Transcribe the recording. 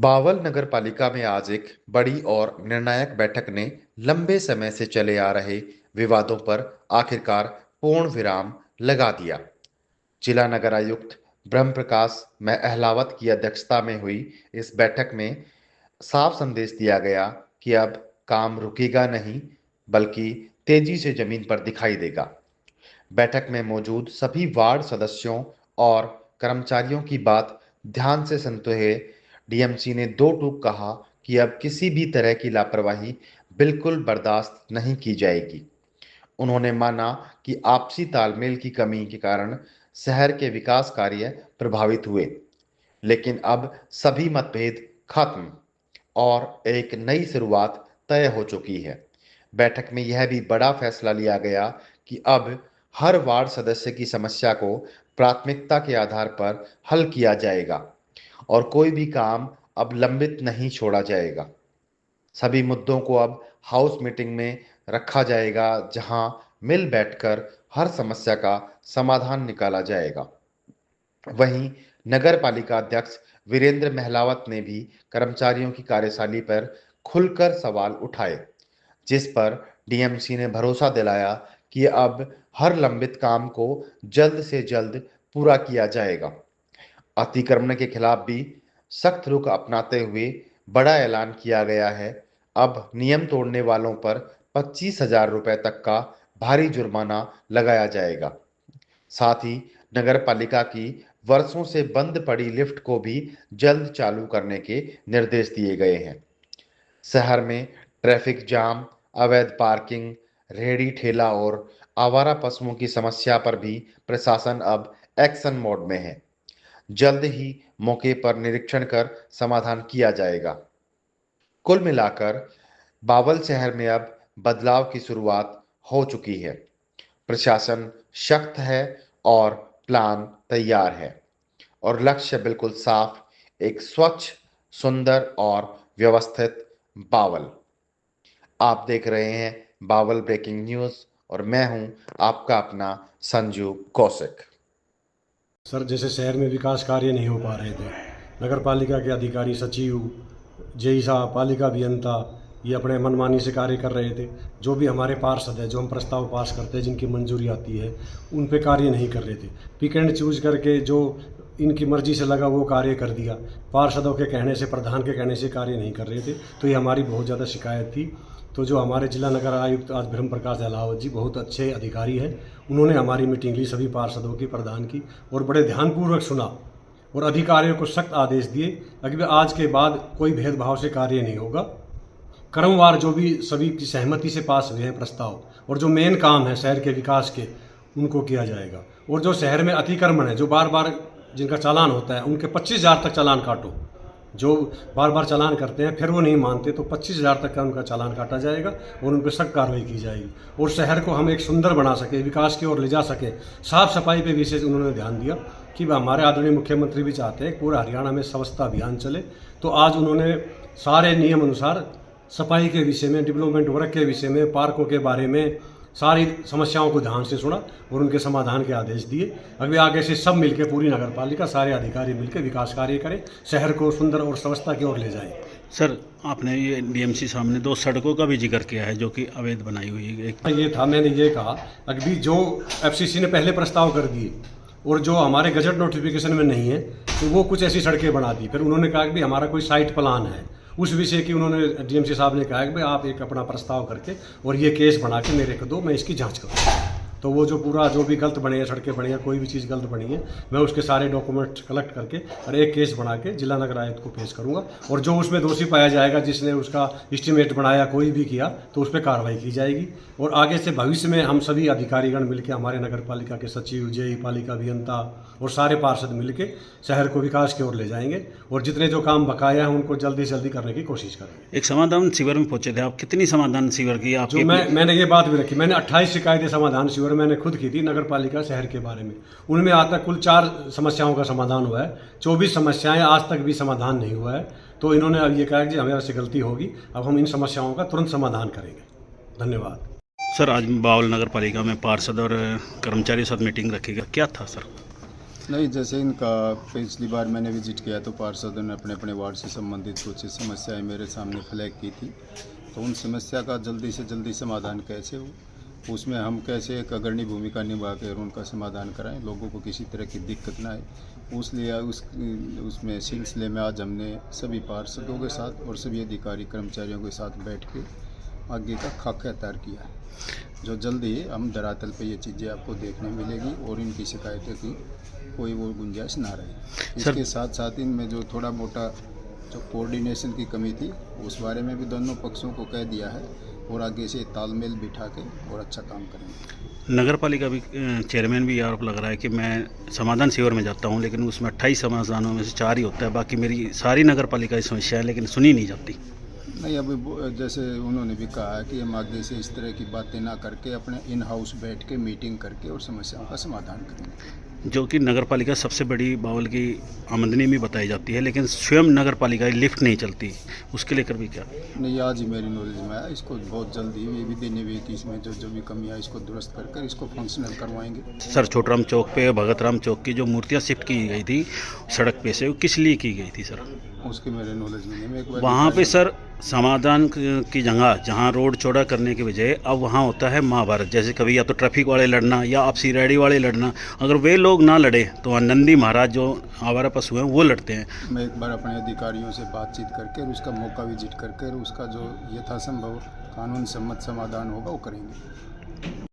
बावल नगर पालिका में आज एक बड़ी और निर्णायक बैठक ने लंबे समय से चले आ रहे विवादों पर आखिरकार पूर्ण विराम लगा दिया। जिला नगर आयुक्त ब्रह्म प्रकाश मैं अहलावत की अध्यक्षता में हुई इस बैठक में साफ संदेश दिया गया कि अब काम रुकेगा नहीं, बल्कि तेजी से जमीन पर दिखाई देगा। बैठक में मौजूद सभी वार्ड सदस्यों और कर्मचारियों की बात ध्यान से सुनते हुए डीएमसी ने दो टूक कहा कि अब किसी भी तरह की लापरवाही बिल्कुल बर्दाश्त नहीं की जाएगी। उन्होंने माना कि आपसी तालमेल की कमी के कारण शहर के विकास कार्य प्रभावित हुए, लेकिन अब सभी मतभेद खत्म और एक नई शुरुआत तय हो चुकी है। बैठक में यह भी बड़ा फैसला लिया गया कि अब हर वार्ड सदस्य की समस्या को प्राथमिकता के आधार पर हल किया जाएगा और कोई भी काम अब लंबित नहीं छोड़ा जाएगा। सभी मुद्दों को अब हाउस मीटिंग में रखा जाएगा, जहां मिल बैठकर हर समस्या का समाधान निकाला जाएगा। वहीं नगर पालिका अध्यक्ष वीरेंद्र महलावत ने भी कर्मचारियों की कार्यशैली पर खुलकर सवाल उठाए, जिस पर डीएमसी ने भरोसा दिलाया कि अब हर लंबित काम को जल्द से जल्द पूरा किया जाएगा। अतिक्रमण के खिलाफ भी सख्त रुख अपनाते हुए बड़ा ऐलान किया गया है। अब नियम तोड़ने वालों पर 25,000 रुपए तक का भारी जुर्माना लगाया जाएगा। साथ ही नगर पालिका की वर्षों से बंद पड़ी लिफ्ट को भी जल्द चालू करने के निर्देश दिए गए हैं। शहर में ट्रैफिक जाम, अवैध पार्किंग, रेहड़ी ठेला और आवारा पशुओं की समस्या पर भी प्रशासन अब एक्शन मोड में है। जल्द ही मौके पर निरीक्षण कर समाधान किया जाएगा। कुल मिलाकर बावल शहर में अब बदलाव की शुरुआत हो चुकी है। प्रशासन सख्त है और प्लान तैयार है और लक्ष्य बिल्कुल साफ, एक स्वच्छ, सुंदर और व्यवस्थित बावल। आप देख रहे हैं बावल ब्रेकिंग न्यूज़ और मैं हूं आपका अपना संजू कौशिक। सर, जैसे शहर में विकास कार्य नहीं हो पा रहे थे, नगर पालिका के अधिकारी, सचिव, जेई साहब, पालिका अभियंता ये अपने मनमानी से कार्य कर रहे थे। जो भी हमारे पार्षद है, जो हम प्रस्ताव पास करते हैं, जिनकी मंजूरी आती है, उन पे कार्य नहीं कर रहे थे। पिक एंड चूज करके जो इनकी मर्जी से लगा वो कार्य कर दिया। पार्षदों के कहने से, प्रधान के कहने से कार्य नहीं कर रहे थे, तो ये हमारी बहुत ज़्यादा शिकायत थी। तो जो हमारे जिला नगर आयुक्त आज ब्रह्म प्रकाश अहलावत जी बहुत अच्छे अधिकारी हैं, उन्होंने हमारी मीटिंग ली सभी पार्षदों की, प्रधान की, और बड़े ध्यानपूर्वक सुना और अधिकारियों को सख्त आदेश दिए कि आज के बाद कोई भेदभाव से कार्य नहीं होगा। क्रमवार जो भी सभी की सहमति से पास हुए हैं प्रस्ताव और जो मेन काम है शहर के विकास के, उनको किया जाएगा। और जो शहर में अतिक्रमण है, जो बार बार जिनका चालान होता है, उनके 25,000 तक चालान काटो। जो बार बार चालान करते हैं फिर वो नहीं मानते, तो 25,000 तक का उनका चालान काटा जाएगा और उन पर सख्त कार्रवाई की जाएगी। और शहर को हम एक सुंदर बना सके, विकास की ओर ले जा सके, साफ सफाई पे विशेष उन्होंने ध्यान दिया कि हमारे आदरणीय मुख्यमंत्री भी चाहते हैं पूरा हरियाणा में स्वच्छता अभियान चले। तो आज उन्होंने सारे नियम अनुसार सफाई के विषय में, डेवलपमेंट वर्क के विषय में, पार्कों के बारे में सारी समस्याओं को ध्यान से सुना और उनके समाधान के आदेश दिए। अभी आगे से सब मिलकर, पूरी नगर पालिका, सारे अधिकारी मिलकर विकास कार्य करें, शहर को सुंदर और स्वच्छता की ओर ले जाएं। सर, आपने ये डीएमसी साहब ने 2 सड़कों का भी जिक्र किया है जो कि अवैध बनाई हुई है। ये था, मैंने ये कहा अभी जो एफसीसी ने पहले प्रस्ताव कर दिए और जो हमारे गजट नोटिफिकेशन में नहीं है, तो वो कुछ ऐसी सड़कें बना दी। फिर उन्होंने कहा कि हमारा कोई साइट प्लान है, उस विषय की उन्होंने डीएमसी साहब ने कहा कि भाई आप एक अपना प्रस्ताव करके और ये केस बना के मेरे को दो, मैं इसकी जांच करूँ। तो वो जो पूरा जो भी गलत बने हैं, सड़कें बनी है, कोई भी चीज़ गलत बनी है, मैं उसके सारे डॉक्यूमेंट कलेक्ट करके और एक केस बना के जिला नगर आयुक्त को पेश करूंगा। और जो उसमें दोषी पाया जाएगा, जिसने उसका एस्टीमेट बनाया, कोई भी किया, तो उस पर कार्रवाई की जाएगी। और आगे से भविष्य में हम सभी अधिकारीगण मिलकर, हमारे नगर पालिका के सचिव, जेई, पालिका अभियंता और सारे पार्षद मिलकर शहर को विकास की ओर ले जाएंगे और जितने जो काम बकाया हैं उनको जल्दी से जल्दी करने की कोशिश करेंगे। एक समाधान शिविर में पहुंचे थे आप, कितनी समाधान शिविर की आप? जो मैंने ये बात भी रखी, मैंने 28 शिकायतें समाधान शिविर मैंने खुद की थी नगर पालिका शहर के बारे में। उनमें आज तक कुल 4 समस्याओं का समाधान हुआ है। 24 समस्याएं आज तक भी समाधान नहीं हुआ है। तो इन्होंने अब ये कहा कि हमारे से गलती होगी, अब हम इन समस्याओं का तुरंत समाधान करेंगे। धन्यवाद। सर, आज बावल नगर पालिका में पार्षद और कर्मचारी साथ मीटिंग रखी गई, क्या था सर? नहीं, जैसे इनका पिछली बार मैंने विजिट किया तो पार्षदों ने अपने अपने वार्ड से संबंधित कुछ समस्याएं मेरे सामने फ्लैग की थी, तो उन समस्या का जल्दी से जल्दी समाधान कैसे हो, उसमें हम कैसे एक अग्रणी भूमिका निभा कर उनका समाधान कराएं, लोगों को किसी तरह की दिक्कत ना आए। उसमें सिलसिले में आज हमने सभी पार्षदों के साथ और सभी अधिकारी कर्मचारियों के साथ बैठ के आगे का खाका तैयार किया है, जो जल्दी हम धरातल पे ये चीज़ें आपको देखने मिलेगी और इनकी शिकायतों की कोई वो गुंजाइश ना रहे। इसके साथ साथ इनमें जो थोड़ा मोटा जो कोऑर्डिनेशन की कमी थी उस बारे में भी दोनों पक्षों को कह दिया है और आगे से तालमेल बिठा के और अच्छा काम करेंगे। नगर पालिका भी चेयरमैन भी आरोप लग रहा है कि मैं समाधान शिविर में जाता हूं, लेकिन उसमें 28 समाधानों में से 4 ही होता है, बाकी मेरी सारी नगर पालिका की समस्या है लेकिन सुनी नहीं जाती। नहीं, अभी जैसे उन्होंने भी कहा है कि हम आगे से इस तरह की बातें ना करके अपने इन हाउस बैठ के मीटिंग करके और समस्याओं का समाधान करेंगे। जो कि नगर पालिका सबसे बड़ी बावल की आमदनी में बताई जाती है, लेकिन स्वयं नगर पालिका की लिफ्ट नहीं चलती, उसके लेकर भी क्या? नहीं, आज ही मेरी नॉलेज में आया, इसको बहुत जल्दी विद इन वीक इसमें जो भी कमी है इसको दुरुस्त कर इसको फंक्शनल करवाएंगे। सर, छोटराम चौक पे भगतराम चौक की जो मूर्तियाँ शिफ्ट की गई थी सड़क पे से, वो किस लिए की गई थी सर? उसकी मेरे नॉलेज में नहीं, मैं एक बार वहाँ पे सर समाधान की जगह जहाँ रोड चौड़ा करने के बजाय अब वहाँ होता है महाभारत, जैसे कभी या तो ट्रैफिक वाले लड़ना या आपसी रेडी वाले लड़ना। अगर वे लोग ना लड़े तो नंदी महाराज जो आवारा पशु हैं वो लड़ते हैं। मैं एक बार अपने अधिकारियों से बातचीत करके और उसका मौका विजिट करके और उसका जो यथासंभव कानून सम्मत समाधान होगा वो करेंगे।